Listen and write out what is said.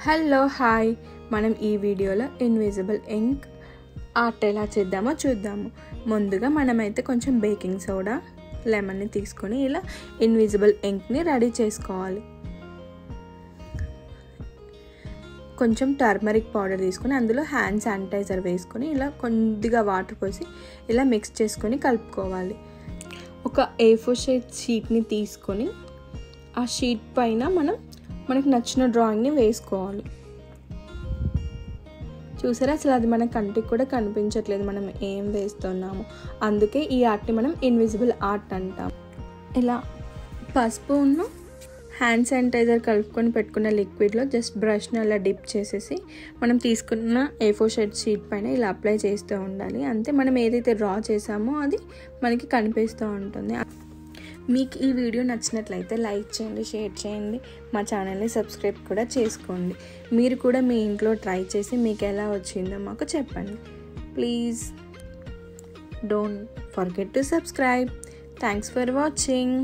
Hello hi, మనం ఈ వీడియోలో ఇన్విజిబుల్ ఇంక్ ఆర్ట్ ఎలా చేద్దామో చూద్దాము. ముందుగా మనమైతే కొంచెం బేకింగ్ సోడా, లెమన్ని తీసుకొని ఇలా ఇన్విజిబుల్ ఇంక్ని రెడీ చేసుకోవాలి. కొంచెం టర్మరిక్ పౌడర్ తీసుకొని అందులో హ్యాండ్ శానిటైజర్ వేసుకొని ఇలా కొద్దిగా వాటర్ పోసి ఇలా మిక్స్ చేసుకొని కలుపుకోవాలి. ఒక A4 షీట్ని తీసుకొని ఆ షీట్ పైన మనకు నచ్చిన డ్రాయింగ్ని వేసుకోవాలి. చూసారా, అసలు అది మన కంటికి కూడా కనిపించట్లేదు మనం ఏం వేస్తున్నాము. అందుకే ఈ ఆర్ట్ని మనం ఇన్విజిబుల్ ఆర్ట్ అంటాం. ఇలా పసుపును హ్యాండ్ శానిటైజర్ కలుపుకొని పెట్టుకున్న లిక్విడ్లో జస్ట్ బ్రష్ని అలా డిప్ చేసేసి మనం తీసుకున్న A4 షీట్ పైన ఇలా అప్లై చేస్తూ ఉండాలి. అంతే, మనం ఏదైతే డ్రా చేసామో అది మనకి కనిపిస్తూ ఉంటుంది. మీకు ఈ వీడియో నచ్చినట్లయితే లైక్ చేయండి, షేర్ చేయండి, మా ఛానల్ని సబ్స్క్రైబ్ కూడా చేసుకోండి. మీరు కూడా మీ ఇంట్లో ట్రై చేసి మీకు ఎలా వచ్చిందో మాకు చెప్పండి. Please don't forget to subscribe. Thanks for watching.